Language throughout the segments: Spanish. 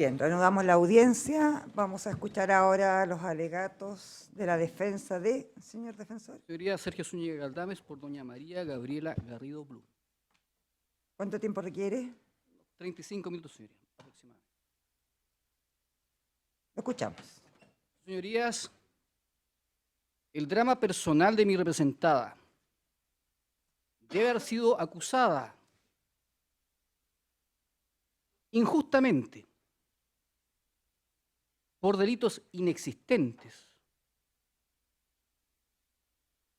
Bien, reanudamos la audiencia. Vamos a escuchar ahora los alegatos de la defensa de, señor defensor. Señoría Sergio Zúñiga Galdames por doña María Gabriela Garrido Blum. ¿Cuánto tiempo requiere? 35 minutos, señoría, aproximadamente. Lo escuchamos. Señorías, el drama personal de mi representada debe haber sido acusada injustamente por delitos inexistentes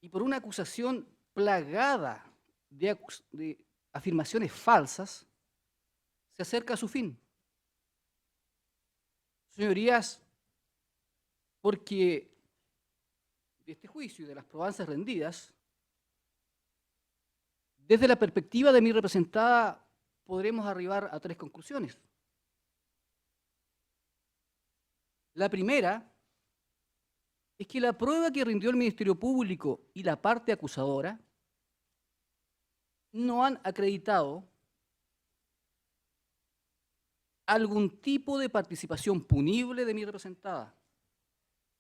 y por una acusación plagada de afirmaciones falsas, se acerca a su fin. Señorías, porque de este juicio y de las probanzas rendidas, desde la perspectiva de mi representada, podremos arribar a tres conclusiones. La primera es que la prueba que rindió el Ministerio Público y la parte acusadora no han acreditado algún tipo de participación punible de mi representada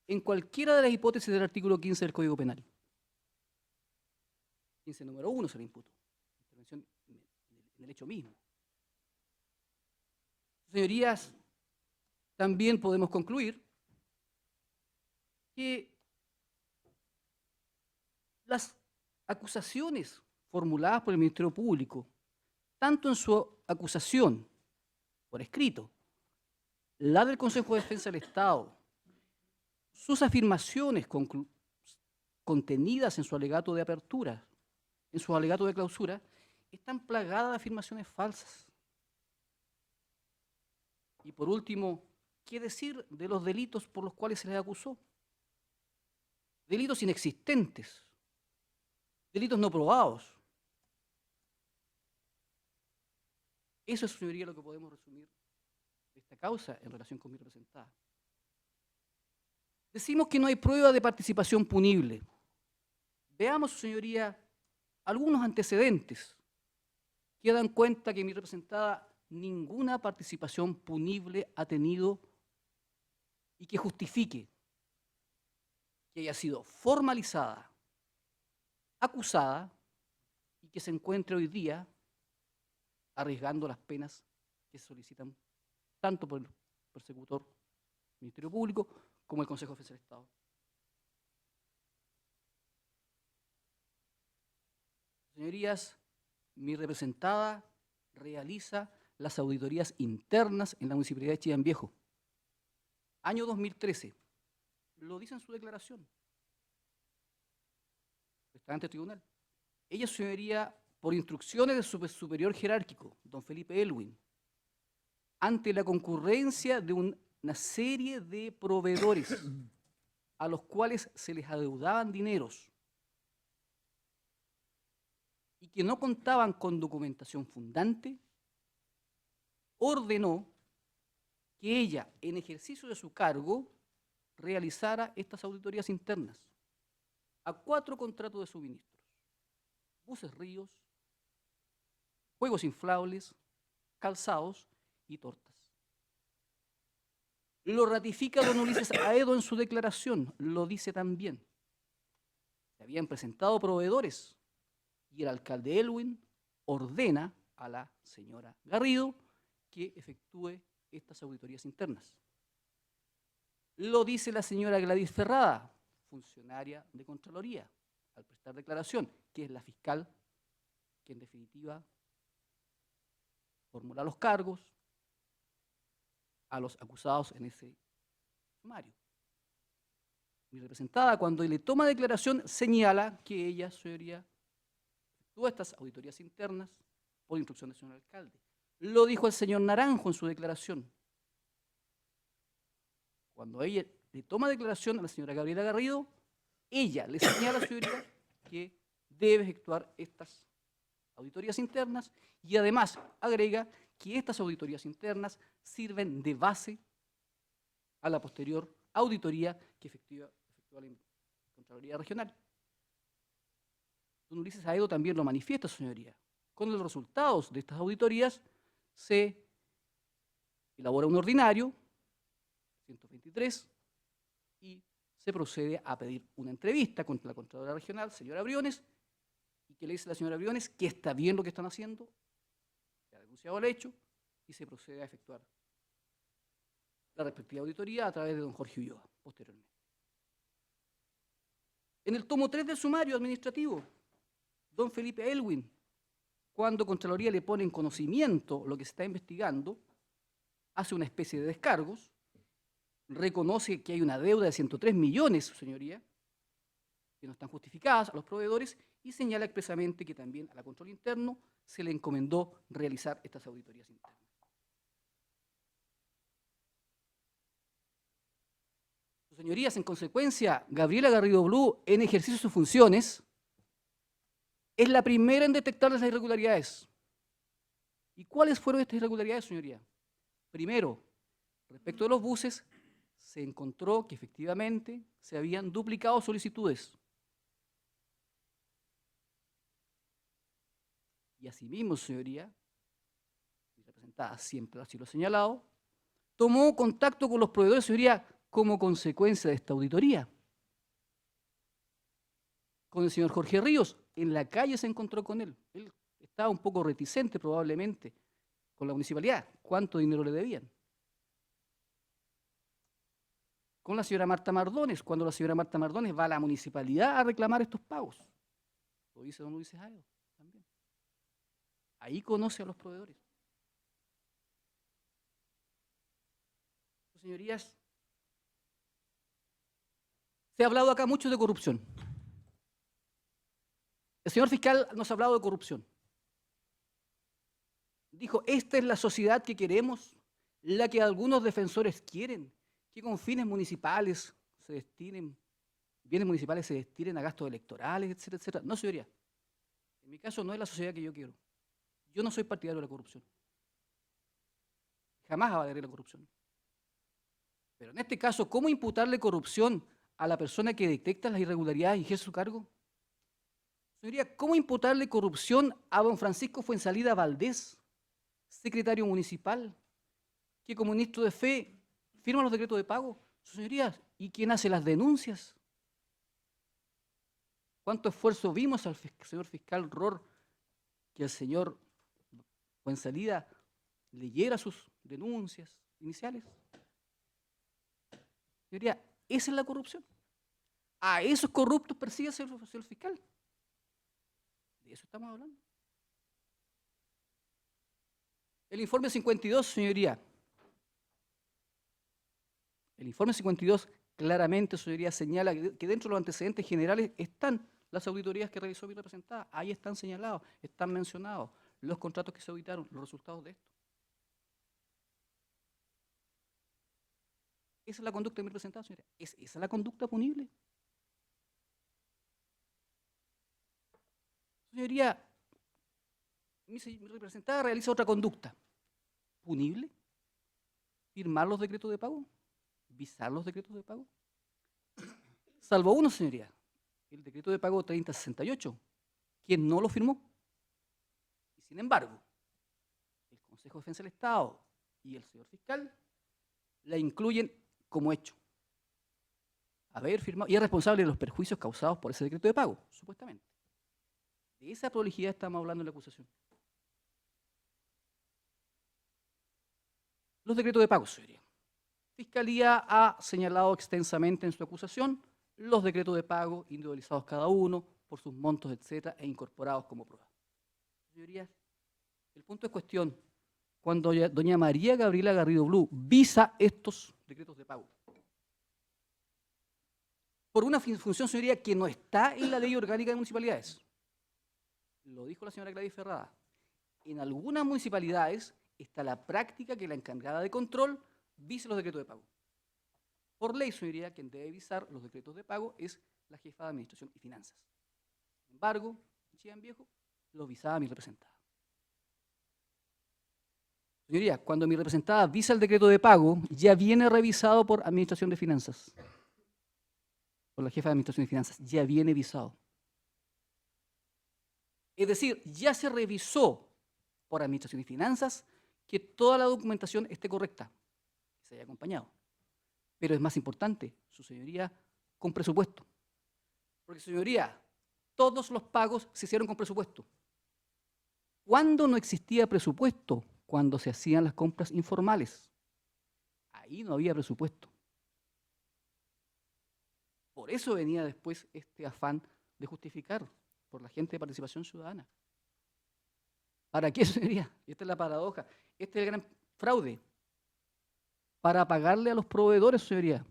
en cualquiera de las hipótesis del artículo 15 del Código Penal. 15 número 1 se le imputó, intervención en el hecho mismo. Señorías, también podemos concluir que las acusaciones formuladas por el Ministerio Público, tanto en su acusación por escrito, la del Consejo de Defensa del Estado, sus afirmaciones contenidas en su alegato de apertura, en su alegato de clausura, están plagadas de afirmaciones falsas. Y por último, ¿qué decir de los delitos por los cuales se les acusó? Delitos inexistentes, delitos no probados. Eso es, señoría, lo que podemos resumir de esta causa en relación con mi representada. Decimos que no hay prueba de participación punible. Veamos, señoría, algunos antecedentes que dan cuenta que mi representada ninguna participación punible ha tenido y que justifique que haya sido formalizada, acusada y que se encuentre hoy día arriesgando las penas que se solicitan tanto por el persecutor Ministerio Público como el Consejo de Defensa del Estado. Señorías, mi representada realiza las auditorías internas en la Municipalidad de Chillán Viejo. Año 2013. Lo dice en su declaración. Está ante el tribunal. Ella, señoría, por instrucciones de su superior jerárquico, don Felipe Elwin, ante la concurrencia de una serie de proveedores a los cuales se les adeudaban dineros y que no contaban con documentación fundante, ordenó que ella, en ejercicio de su cargo, realizara estas auditorías internas a 4 contratos de suministros: buses ríos, juegos inflables, calzados y tortas. Lo ratifica don Ulises Aedo en su declaración, lo dice también. Se habían presentado proveedores y el alcalde Elwin ordena a la señora Garrido que efectúe estas auditorías internas. Lo dice la señora Gladys Ferrada, funcionaria de Contraloría, al prestar declaración, que es la fiscal que en definitiva formula los cargos a los acusados en ese sumario. Mi representada, cuando le toma declaración, señala que ella, señoría, efectúa estas auditorías internas por instrucción del señor alcalde. Lo dijo el señor Naranjo en su declaración. Cuando ella le toma declaración a la señora Gabriela Garrido, ella le señala a la señoría que debe efectuar estas auditorías internas y además agrega que estas auditorías internas sirven de base a la posterior auditoría que efectúa la Contraloría Regional. Don Ulises Aedo también lo manifiesta, señoría. Con los resultados de estas auditorías, el elabora un ordinario, 123, y se procede a pedir una entrevista contra la Contralora Regional, señora Briones, y que le dice a la señora Briones que está bien lo que están haciendo, que ha denunciado el hecho, y se procede a efectuar la respectiva auditoría a través de don Jorge Ulloa, posteriormente. En el tomo 3 del sumario administrativo, don Felipe Elwin, cuando Contraloría le pone en conocimiento lo que se está investigando, hace una especie de descargos, reconoce que hay una deuda de 103 millones, su señoría, que no están justificadas a los proveedores, y señala expresamente que también a la Control Interno se le encomendó realizar estas auditorías internas. Sus señorías, en consecuencia, Gabriela Garrido Blue, en ejercicio de sus funciones, es la primera en detectar las irregularidades. ¿Y cuáles fueron estas irregularidades, señoría? Primero, respecto de los buses, se encontró que efectivamente se habían duplicado solicitudes. Y asimismo, señoría, mi representada siempre así lo ha señalado, tomó contacto con los proveedores, señoría, como consecuencia de esta auditoría. Con el señor Jorge Ríos, en la calle se encontró con él. Él estaba un poco reticente probablemente con la municipalidad, cuánto dinero le debían. Con la señora Marta Mardones, cuando la señora Marta Mardones va a la municipalidad a reclamar estos pagos. Lo dice don Luis Jaedo también. Ahí conoce a los proveedores. Señorías, se ha hablado acá mucho de corrupción. El señor fiscal nos ha hablado de corrupción. Dijo, esta es la sociedad que queremos, la que algunos defensores quieren, que con fines municipales se destinen, bienes municipales se destinen a gastos electorales, etcétera, etcétera. No, señoría. En mi caso no es la sociedad que yo quiero. Yo no soy partidario de la corrupción. Jamás avalaré la corrupción. Pero en este caso, ¿cómo imputarle corrupción a la persona que detecta las irregularidades y ejerce su cargo? Señoría, ¿cómo imputarle corrupción a don Francisco Fuenzalida Valdés, secretario municipal, que como ministro de Fe firma los decretos de pago? Señorías, ¿y quién hace las denuncias? ¿Cuánto esfuerzo vimos al señor fiscal Ror que el señor Fuenzalida leyera sus denuncias iniciales? Señoría, esa es la corrupción. A esos corruptos persigue el señor fiscal. De eso estamos hablando. El informe 52, señoría. El informe 52 claramente, señoría, señala que dentro de los antecedentes generales están las auditorías que realizó mi representada. Ahí están señalados, están mencionados los contratos que se auditaron, los resultados de esto. Esa es la conducta de mi representada, señoría. ¿Esa es la conducta punible? Señoría, mi representada realiza otra conducta. ¿Punible? ¿Firmar los decretos de pago? ¿Visar los decretos de pago? Salvo uno, señoría, el decreto de pago 3068, quien no lo firmó. Y sin embargo, el Consejo de Defensa del Estado y el señor fiscal la incluyen como hecho. Haber firmado, y es responsable de los perjuicios causados por ese decreto de pago, supuestamente. De esa prolijidad estamos hablando en la acusación. Los decretos de pago, señoría. Fiscalía ha señalado extensamente en su acusación los decretos de pago individualizados cada uno por sus montos, etcétera, e incorporados como prueba. Señorías, el punto es cuestión, cuando doña María Gabriela Garrido Blue visa estos decretos de pago por una función, señoría, que no está en la Ley Orgánica de Municipalidades. Lo dijo la señora Gladys Ferrada. En algunas municipalidades está la práctica que la encargada de control vise los decretos de pago. Por ley, señoría, quien debe visar los decretos de pago es la jefa de Administración y Finanzas. Sin embargo, en Chillán Viejo, lo visaba mi representada. Señoría, cuando mi representada visa el decreto de pago, ya viene revisado por Administración de Finanzas. Por la jefa de Administración y Finanzas, ya viene visado. Es decir, ya se revisó por Administración y Finanzas que toda la documentación esté correcta, que se haya acompañado. Pero es más importante, su señoría, con presupuesto. Porque, señoría, todos los pagos se hicieron con presupuesto. ¿Cuándo no existía presupuesto? Cuando se hacían las compras informales. Ahí no había presupuesto. Por eso venía después este afán de justificar por la gente de participación ciudadana. ¿Para qué, señoría? Esta es la paradoja. Este es el gran fraude. Para pagarle a los proveedores, señoría.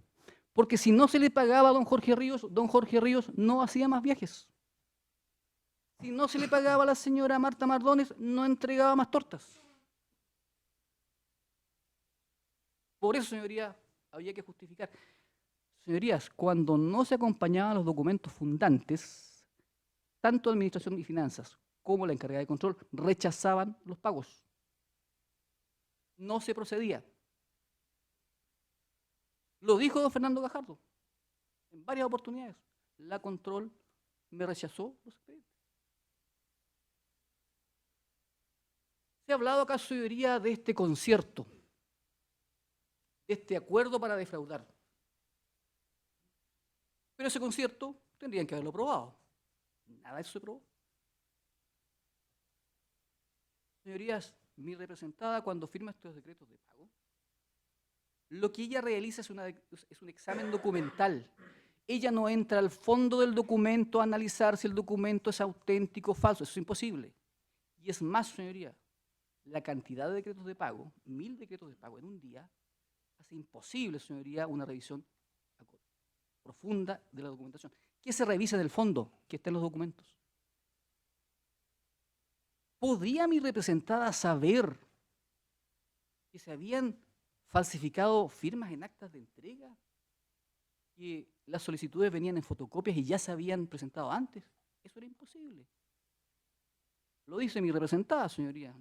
Porque si no se le pagaba a don Jorge Ríos no hacía más viajes. Si no se le pagaba a la señora Marta Mardones, no entregaba más tortas. Por eso, señoría, había que justificar. Señorías, cuando no se acompañaban los documentos fundantes, tanto Administración y Finanzas como la encargada de control rechazaban los pagos. No se procedía. Lo dijo don Fernando Gajardo en varias oportunidades. La control me rechazó los expedientes. Se ha hablado acá, señoría, de este concierto, de este acuerdo para defraudar. Pero ese concierto tendrían que haberlo probado. Nada de eso se probó. Señorías, mi representada cuando firma estos decretos de pago, lo que ella realiza es un examen documental. Ella no entra al fondo del documento a analizar si el documento es auténtico o falso. Eso es imposible. Y es más, señoría, la cantidad de decretos de pago, 1000 decretos de pago en un día, hace imposible, señoría, una revisión profunda de la documentación. ¿Qué se revisa en el fondo que está en los documentos? ¿Podría mi representada saber que se habían falsificado firmas en actas de entrega? ¿Que las solicitudes venían en fotocopias y ya se habían presentado antes? Eso era imposible. Lo dice mi representada, señoría.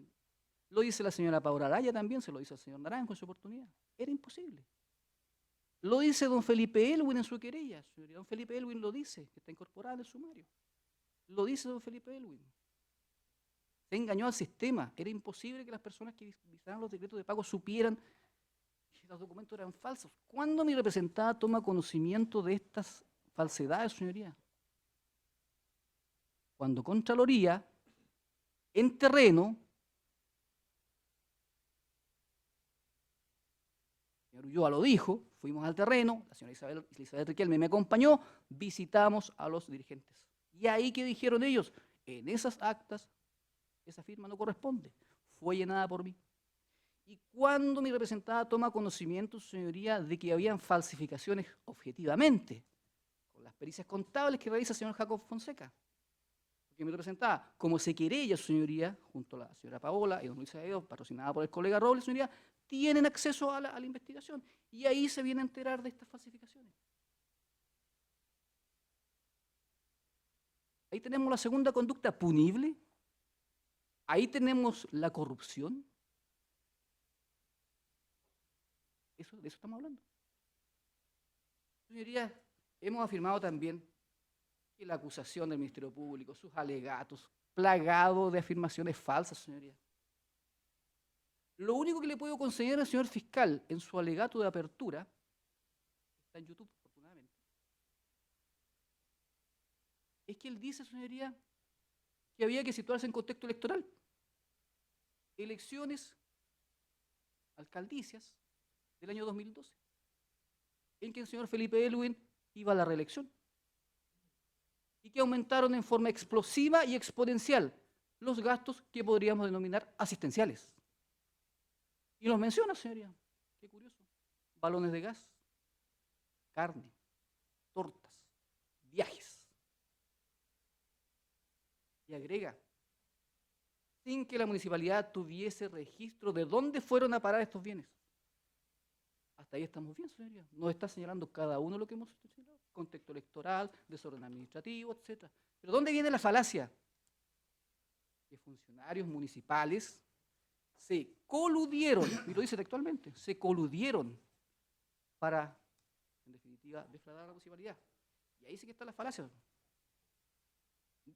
Lo dice la señora Paula Araya también, se lo dice el señor Naranjo en su oportunidad. Era imposible. Lo dice don Felipe Elwin en su querella, señoría. Don Felipe Elwin lo dice, que está incorporado en el sumario. Lo dice don Felipe Elwin. Se engañó al sistema. Era imposible que las personas que visitaran los decretos de pago supieran que los documentos eran falsos. ¿Cuándo mi representada toma conocimiento de estas falsedades, señoría? Cuando Contraloría, en terreno, el señor Ulloa lo dijo, fuimos al terreno, la señora Elizabeth Riquelme me acompañó, visitamos a los dirigentes. Y ahí que dijeron ellos, en esas actas, esa firma no corresponde, fue llenada por mí. Y cuando mi representada toma conocimiento, señoría, de que habían falsificaciones objetivamente, con las pericias contables que realiza el señor Jacob Fonseca, porque mi representada, como se querella, señoría, junto a la señora Paola y don Luis Aedo, patrocinada por el colega Robles, señoría, tienen acceso a la investigación. Y ahí se viene a enterar de estas falsificaciones. Ahí tenemos la segunda conducta punible. Ahí tenemos la corrupción. De eso estamos hablando. Señorías, hemos afirmado también que la acusación del Ministerio Público, sus alegatos, plagado de afirmaciones falsas, señorías. Lo único que le puedo conceder al señor fiscal en su alegato de apertura, está en YouTube, afortunadamente, es que él dice, señoría, que había que situarse en contexto electoral. Elecciones alcaldicias del año 2012, en que el señor Felipe Elwin iba a la reelección y que aumentaron en forma explosiva y exponencial los gastos que podríamos denominar asistenciales. Y los menciona, señoría, qué curioso, balones de gas, carne, tortas, viajes. Y agrega, sin que la municipalidad tuviese registro de dónde fueron a parar estos bienes. Hasta ahí estamos bien, señoría. Nos está señalando cada uno lo que hemos señalado. Contexto electoral, desorden administrativo, etc. Pero ¿dónde viene la falacia? Que funcionarios municipales se coludieron, y lo dice textualmente, se coludieron para, en definitiva, defraudar a la municipalidad. Y ahí sí que está la falacia.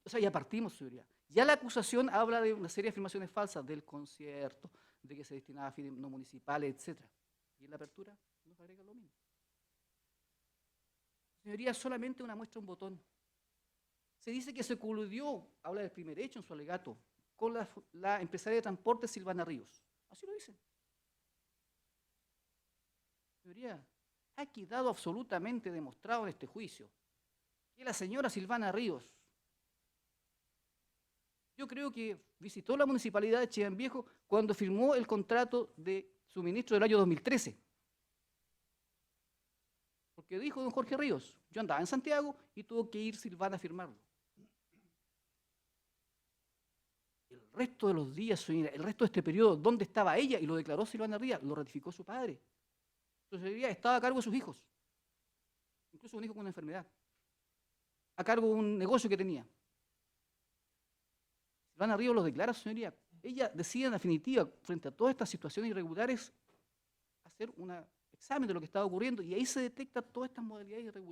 O sea, ya partimos, señoría. Ya la acusación habla de una serie de afirmaciones falsas, del concierto, de que se destinaba a fines no municipales, etc. Y en la apertura nos agrega lo mismo. Señoría, solamente una muestra, un botón. Se dice que se coludió, habla del primer hecho en su alegato, con la empresaria de transporte Silvana Ríos. Así lo dicen. Señoría, ha quedado absolutamente demostrado en este juicio que la señora Silvana Ríos, yo creo que visitó la municipalidad de Chillán Viejo cuando firmó el contrato de suministro del año 2013. Porque dijo don Jorge Ríos, yo andaba en Santiago y tuvo que ir Silvana a firmarlo. El resto de los días, señora, el resto de este periodo, ¿dónde estaba ella? Y lo declaró Silvana Ríos, lo ratificó su padre. Su señoría estaba a cargo de sus hijos, incluso un hijo con una enfermedad, a cargo de un negocio que tenía. Silvana Ríos lo declara, señoría. Ella decide en definitiva, frente a todas estas situaciones irregulares, hacer un examen de lo que estaba ocurriendo y ahí se detectan todas estas modalidades estas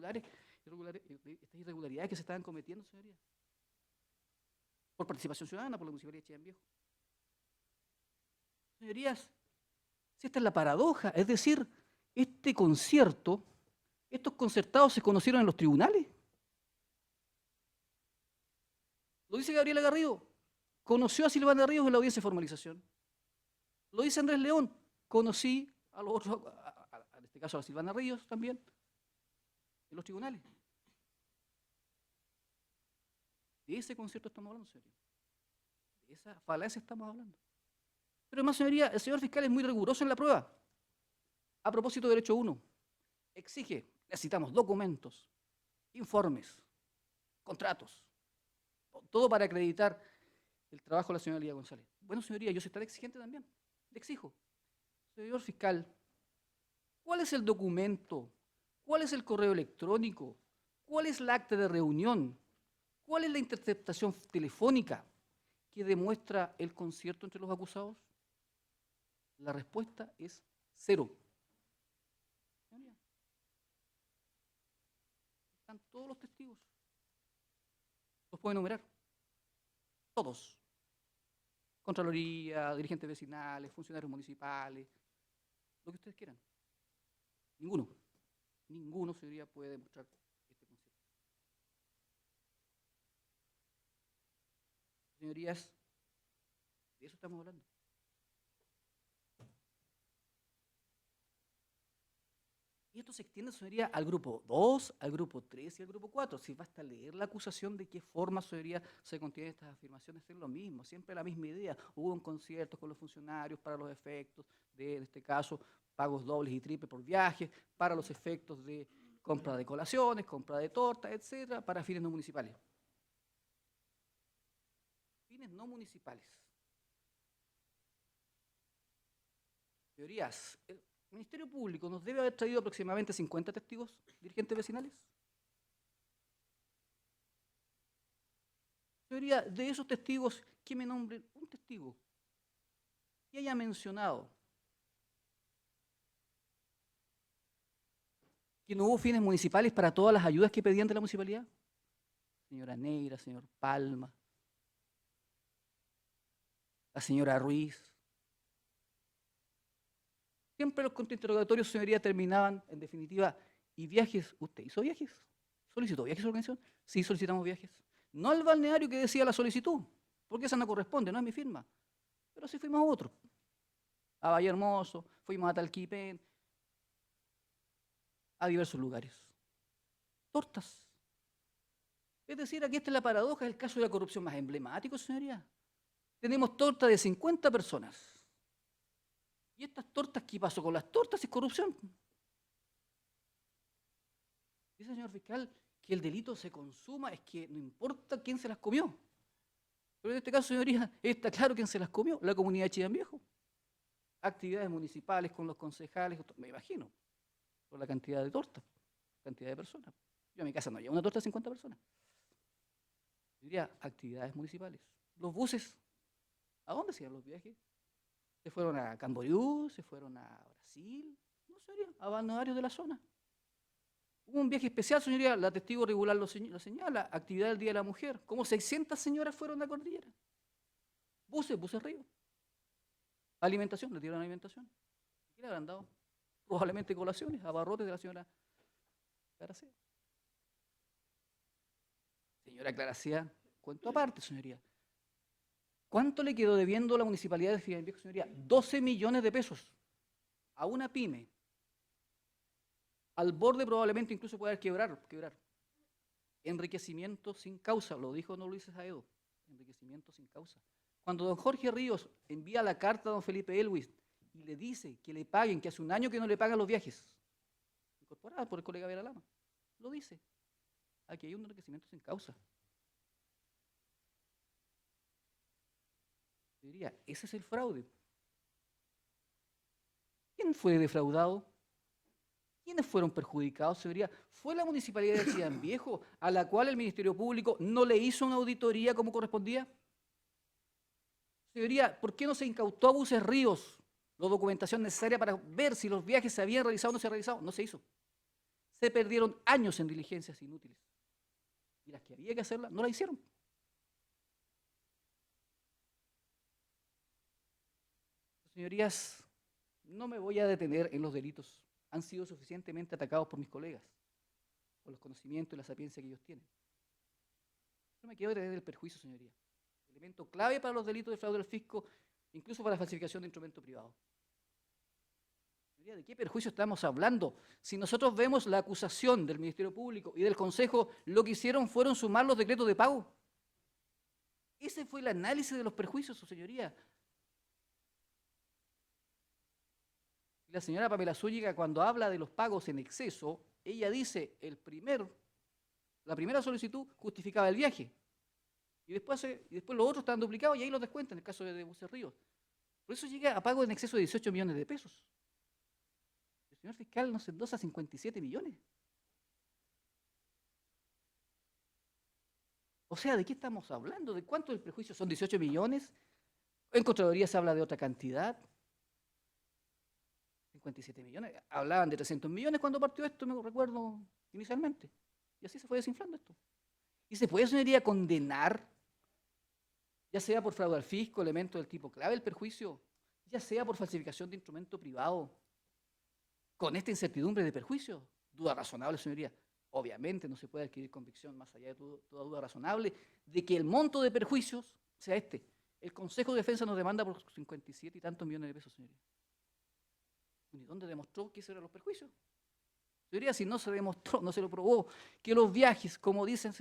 irregularidades que se estaban cometiendo, señoría. Por participación ciudadana, por la Municipalidad de Chillán Viejo. Señorías, si esta es la paradoja, es decir, este concierto, estos concertados se conocieron en los tribunales. Lo dice Gabriela Garrido, conoció a Silvana Ríos en la audiencia de formalización. Lo dice Andrés León, conocí a los otros, en este caso a Silvana Ríos también, en los tribunales. De ese concierto estamos hablando, señoría. De esa falacia estamos hablando. Pero además, señoría, el señor fiscal es muy riguroso en la prueba. A propósito del hecho 1, exige, necesitamos documentos, informes, contratos, todo para acreditar el trabajo de la señora Lía González. Bueno, señoría, yo soy tan exigente también. Le exijo. Señor fiscal, ¿cuál es el documento? ¿Cuál es el correo electrónico? ¿Cuál es el acta de reunión? ¿Cuál es la interceptación telefónica que demuestra el concierto entre los acusados? La respuesta es 0. Están todos los testigos. Los puedo enumerar. Todos. Contraloría, dirigentes vecinales, funcionarios municipales, lo que ustedes quieran. Ninguno, señoría, puede demostrar este concierto. Señorías, de eso estamos hablando. Y esto se extiende, señoría, al grupo 2, al grupo 3 y al grupo 4. Si basta leer la acusación de qué forma, señoría, se contienen estas afirmaciones, es lo mismo, siempre la misma idea. Hubo un concierto con los funcionarios para los efectos de, en este caso, pagos dobles y triples por viajes, para los efectos de compra de colaciones, compra de tortas, etcétera, para fines no municipales. Fines no municipales. Señorías, el Ministerio Público nos debe haber traído aproximadamente 50 testigos, dirigentes vecinales. Señoría, de esos testigos, que me nombren un testigo que haya mencionado que no hubo fines municipales para todas las ayudas que pedían de la municipalidad. Señora Neira, señor Palma, la señora Ruiz. Siempre los contrainterrogatorios, señoría, terminaban, en definitiva, ¿y viajes? ¿Usted hizo viajes? ¿Solicitó viajes a la organización? Sí, solicitamos viajes. No al balneario que decía la solicitud, porque esa no corresponde, no es mi firma. Pero sí fuimos a otro. A Valle Hermoso, fuimos a Talquipén, a diversos lugares. Tortas. Es decir, aquí está la paradoja, es el caso de la corrupción más emblemático, señoría. Tenemos tortas de 50 personas. ¿Y estas tortas qué pasó con las tortas? Es corrupción. Dice el señor fiscal que el delito se consuma, es que no importa quién se las comió. Pero en este caso, señoría, está claro quién se las comió, la comunidad de Chillán Viejo. Actividades municipales con los concejales, me imagino, por la cantidad de tortas, cantidad de personas. Yo a mi casa no llevo una torta de 50 personas. Diría, actividades municipales. Los buses, ¿a dónde se iban los viajes? Se fueron a Camboriú, se fueron a Brasil, no sé, a balnearios de la zona. Hubo un viaje especial, señoría, la testigo regular lo señala, actividad del Día de la Mujer. Como 600 señoras fueron a la cordillera. Buses río. Alimentación, le dieron alimentación. ¿Qué le habrán dado? Probablemente colaciones, abarrotes de la señora Claracea. Señora Claracea, cuento aparte, señoría. ¿Cuánto le quedó debiendo la municipalidad de Ciudad Viejo, señoría? 12 millones de pesos a una pyme. Al borde probablemente incluso pueda quebrar. Enriquecimiento sin causa, lo dijo don Luis Saedo. Enriquecimiento sin causa. Cuando don Jorge Ríos envía la carta a don Felipe Elwis y le dice que le paguen, que hace un año que no le pagan los viajes, incorporada por el colega Vera Lama, lo dice. Aquí hay un enriquecimiento sin causa. Yo diría, ese es el fraude. ¿Quién fue defraudado? ¿Quiénes fueron perjudicados? Señoría, ¿fue la Municipalidad de Chillán Viejo a la cual el Ministerio Público no le hizo una auditoría como correspondía? Señoría, ¿por qué no se incautó a Buses Ríos la documentación necesaria para ver si los viajes se habían realizado o no se habían realizado? No se hizo. Se perdieron años en diligencias inútiles. Y las que había que hacerlas no las hicieron. Señorías, no me voy a detener en los delitos. Han sido suficientemente atacados por mis colegas, por los conocimientos y la sapiencia que ellos tienen. No me quiero detener en el perjuicio, señoría. Elemento clave para los delitos de fraude al fisco, incluso para la falsificación de instrumento privado. Señoría, ¿de qué perjuicio estamos hablando? Si nosotros vemos la acusación del Ministerio Público y del Consejo, lo que hicieron fueron sumar los decretos de pago. Ese fue el análisis de los perjuicios, su señoría. La señora Pamela Zúñiga, cuando habla de los pagos en exceso, ella dice, la primera solicitud justificaba el viaje. Y después los otros estaban duplicados y ahí los descuentan, en el caso de Buses Ríos. Por eso llega a pago en exceso de 18 millones de pesos. El señor fiscal nos endosa 57 millones. O sea, ¿de qué estamos hablando? ¿De cuánto el perjuicio? ¿Son 18 millones? En Contraloría se habla de otra cantidad. 57 millones. Hablaban de 300 millones cuando partió esto, me recuerdo inicialmente. Y así se fue desinflando esto. Y se puede, señoría, condenar, ya sea por fraude al fisco, elemento del tipo clave, el perjuicio, ya sea por falsificación de instrumento privado, con esta incertidumbre de perjuicio. Duda razonable, señoría. Obviamente no se puede adquirir convicción más allá de toda duda razonable de que el monto de perjuicios sea este. El Consejo de Defensa nos demanda por 57 y tantos millones de pesos, señoría. ¿Y dónde demostró que esos eran los perjuicios? Señoría, si no se demostró, no se lo probó, que los viajes, como dicen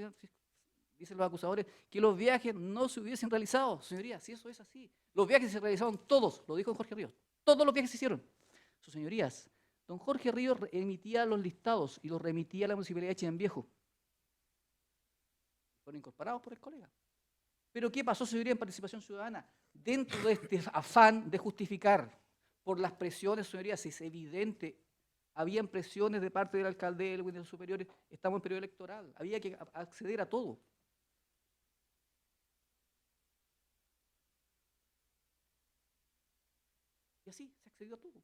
los acusadores, que los viajes no se hubiesen realizado. Señoría, si eso es así, los viajes se realizaron todos, lo dijo Jorge Ríos, todos los viajes se hicieron. Sus señorías, don Jorge Ríos emitía los listados y los remitía a la Municipalidad de Chillán Viejo. Fueron incorporados por el colega. Pero ¿qué pasó, señoría, en participación ciudadana? Dentro de este afán de justificar por las presiones, señorías, es evidente, habían presiones de parte del alcalde y de los superiores, estamos en periodo electoral, había que acceder a todo. Y así se accedió a todo.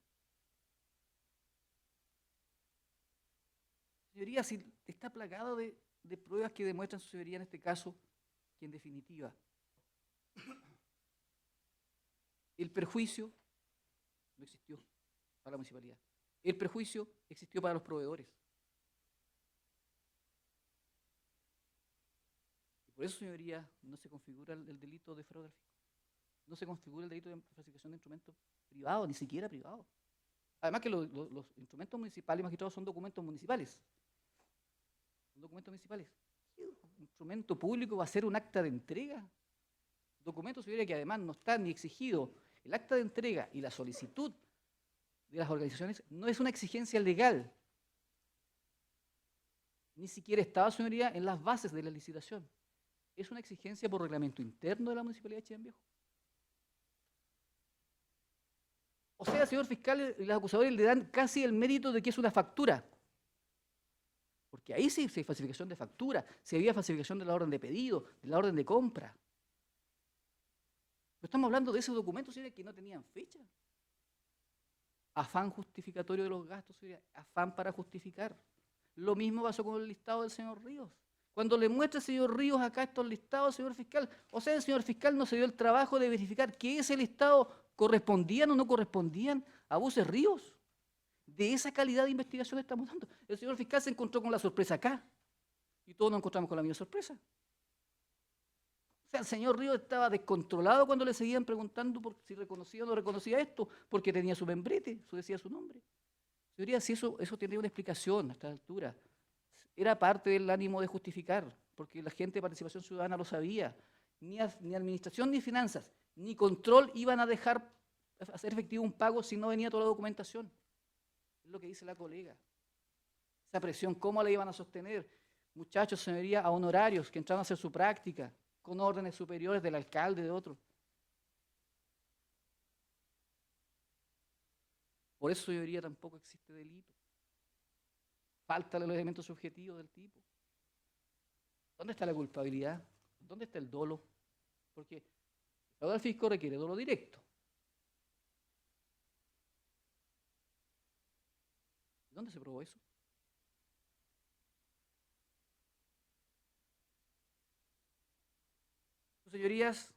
Señoría, si está plagado de pruebas que demuestran su severidad en este caso, que en definitiva el perjuicio no existió para la municipalidad. El perjuicio existió para los proveedores. Y por eso, señoría, no se configura el delito de fraude al fisco. No se configura el delito de falsificación de instrumentos privados, ni siquiera privados. Además que los instrumentos municipales, magistrados, son documentos municipales. Son documentos municipales. ¿Qué instrumento público va a ser un acta de entrega? Documento, señoría, que además no está ni exigido. El acta de entrega y la solicitud de las organizaciones no es una exigencia legal. Ni siquiera estaba, señoría, en las bases de la licitación. Es una exigencia por reglamento interno de la Municipalidad de Chillán Viejo. O sea, señor fiscal, los acusadores le dan casi el mérito de que es una factura. Porque ahí sí hay falsificación de factura, si había falsificación de la orden de pedido, de la orden de compra. Pero estamos hablando de esos documentos, señora, que no tenían fecha. Afán justificatorio de los gastos, señora, afán para justificar. Lo mismo pasó con el listado del señor Ríos. Cuando le muestra el señor Ríos acá estos listados, señor fiscal, o sea, el señor fiscal no se dio el trabajo de verificar que ese listado correspondían o no correspondían a Buses Ríos. De esa calidad de investigación estamos dando. El señor fiscal se encontró con la sorpresa acá y todos nos encontramos con la misma sorpresa. O sea, el señor Ríos estaba descontrolado cuando le seguían preguntando por si reconocía o no reconocía esto, porque tenía su membrete, eso decía su nombre. Señoría, si eso tendría una explicación a esta altura. Era parte del ánimo de justificar, porque la gente de Participación Ciudadana lo sabía. Ni administración ni finanzas, ni control iban a dejar hacer efectivo un pago si no venía toda la documentación. Es lo que dice la colega. Esa presión, ¿cómo la iban a sostener? Muchachos, señoría, a honorarios que entraron a hacer su práctica, con órdenes superiores del alcalde, de otros. Por eso, señoría, tampoco existe delito. Faltan los elementos subjetivos del tipo. ¿Dónde está la culpabilidad? ¿Dónde está el dolo? Porque el fraude al fisco requiere dolo directo. ¿Dónde se probó eso? Señorías,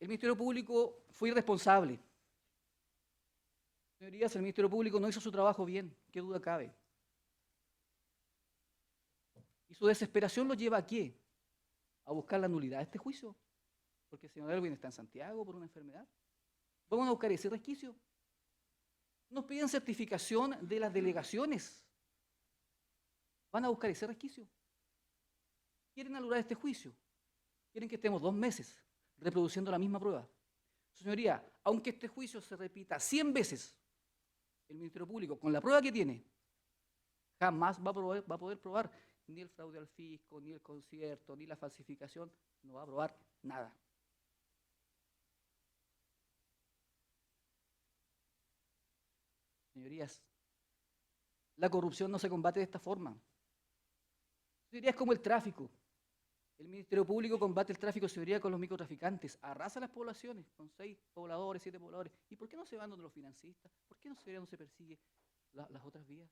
el Ministerio Público fue irresponsable. Señorías, el Ministerio Público no hizo su trabajo bien, qué duda cabe. Y su desesperación lo lleva ¿a qué? A buscar la nulidad de este juicio. Porque el señor Elwin está en Santiago por una enfermedad. Vamos a buscar ese resquicio. Nos piden certificación de las delegaciones. Van a buscar ese resquicio. Quieren anular este juicio. Quieren que estemos 2 meses reproduciendo la misma prueba. Señoría, aunque este juicio se repita 100 veces, el Ministerio Público, con la prueba que tiene, jamás va a poder probar ni el fraude al fisco, ni el concierto, ni la falsificación, no va a probar nada. Señorías, la corrupción no se combate de esta forma. Señorías, es como el tráfico. El Ministerio Público combate el tráfico, señoría, con los microtraficantes, arrasa las poblaciones, con 6 pobladores, 7 pobladores. ¿Y por qué no se van donde los financistas? ¿Por qué no se persigue las otras vías?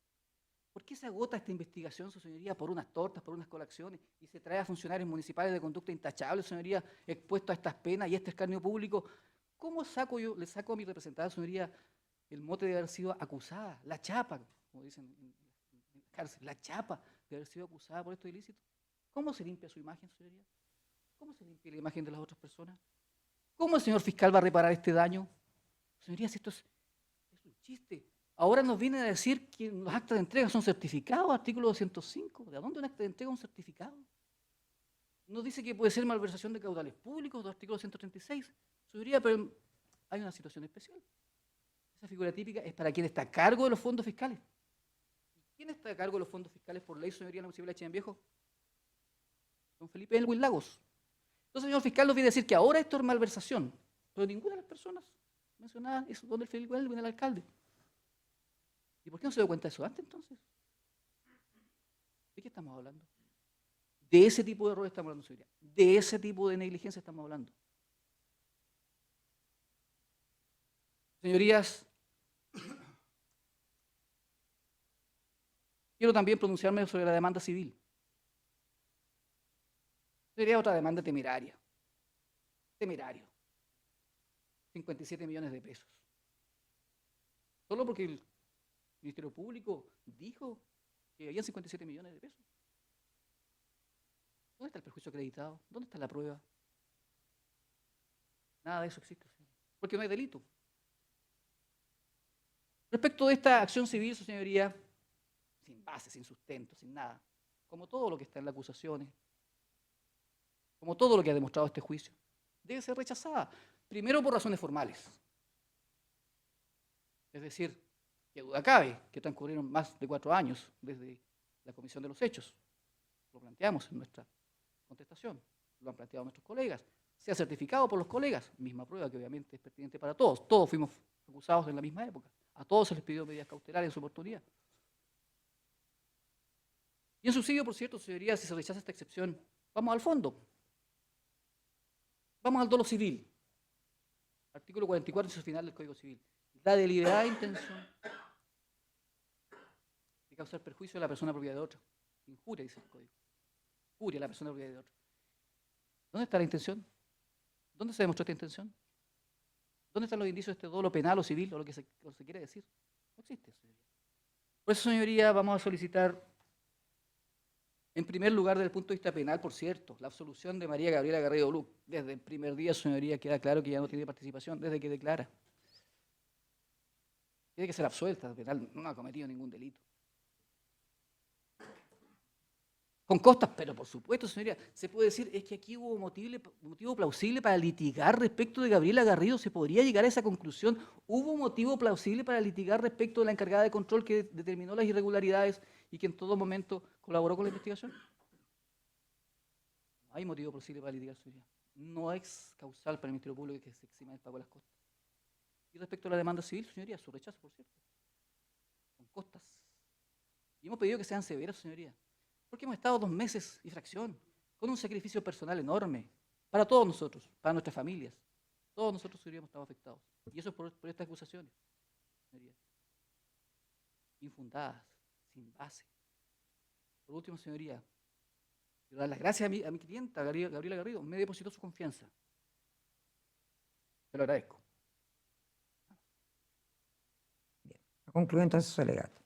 ¿Por qué se agota esta investigación, su señoría, por unas tortas, por unas colaciones, y se trae a funcionarios municipales de conducta intachable, señoría, expuestos a estas penas y a este escarnio público? ¿Cómo le saco a mi representada, señoría, el mote de haber sido acusada, la chapa, como dicen en la cárcel, la chapa de haber sido acusada por estos ilícitos? ¿Cómo se limpia su imagen, señoría? ¿Cómo se limpia la imagen de las otras personas? ¿Cómo el señor fiscal va a reparar este daño? Señorías, esto es un chiste. Ahora nos vienen a decir que los actas de entrega son certificados, artículo 205. ¿De dónde un acta de entrega es un certificado? Nos dice que puede ser malversación de caudales públicos, del artículo 136. Señoría, pero hay una situación especial. Esa figura típica es para quien está a cargo de los fondos fiscales. ¿Quién está a cargo de los fondos fiscales por ley, señoría, en la municipalidad de Chillán Viejo? Don Felipe Elwin Lagos. Entonces, señor fiscal, nos viene a decir que ahora esto es malversación, pero ninguna de las personas mencionadas es donde el Felipe Elwin, el alcalde. ¿Y por qué no se dio cuenta de eso antes, entonces? ¿De qué estamos hablando? De ese tipo de errores estamos hablando, señoría. De ese tipo de negligencia estamos hablando. Señorías, quiero también pronunciarme sobre la demanda civil. Sería otra demanda temeraria. Temerario. 57 millones de pesos. Solo porque el Ministerio Público dijo que había 57 millones de pesos. ¿Dónde está el perjuicio acreditado? ¿Dónde está la prueba? Nada de eso existe, señor. Porque no hay delito. Respecto de esta acción civil, su señoría, sin base, sin sustento, sin nada, como todo lo que está en las acusaciones, como todo lo que ha demostrado este juicio, debe ser rechazada. Primero por razones formales. Es decir, que duda cabe que transcurrieron más de 4 años desde la comisión de los hechos. Lo planteamos en nuestra contestación, lo han planteado nuestros colegas. Se ha certificado por los colegas, misma prueba que obviamente es pertinente para todos. Todos fuimos acusados en la misma época. A todos se les pidió medidas cautelares en su oportunidad. Y en subsidio, por cierto, señoría, si se rechaza esta excepción, vamos al fondo. Vamos al dolo civil. Artículo 44, inciso final del Código Civil. La deliberada intención causar perjuicio a la persona propiedad de otro. Injuria, dice el Código. Injuria a la persona propiedad de otro. ¿Dónde está la intención? ¿Dónde se demostró esta intención? ¿Dónde están los indicios de este dolo penal o civil o lo que se quiere decir? No existe, señoría. Por eso, señoría, vamos a solicitar, en primer lugar, desde el punto de vista penal, por cierto, la absolución de María Gabriela Garrido Luc. Desde el primer día, señoría, queda claro que ya no tiene participación desde que declara. Tiene que ser absuelta, penal, no ha cometido ningún delito. Con costas, pero por supuesto, señoría, se puede decir, es que aquí hubo motivo plausible para litigar respecto de Gabriela Garrido, se podría llegar a esa conclusión. ¿Hubo motivo plausible para litigar respecto de la encargada de control que determinó las irregularidades y que en todo momento colaboró con la investigación? No hay motivo plausible para litigar, señoría. No es causal para el Ministerio Público que se exima del pago de las costas. Y respecto a la demanda civil, señoría, su rechazo, por cierto, con costas. Y hemos pedido que sean severas, señoría. Porque hemos estado 2 meses y fracción, con un sacrificio personal enorme, para todos nosotros, para nuestras familias. Todos nosotros hubiéramos estado afectados. Y eso es por estas acusaciones, señoría. Infundadas, sin base. Por último, señoría, quiero dar las gracias a mi clienta, Gabriela Garrido. Me depositó su confianza. Se lo agradezco. Concluye entonces su alegato.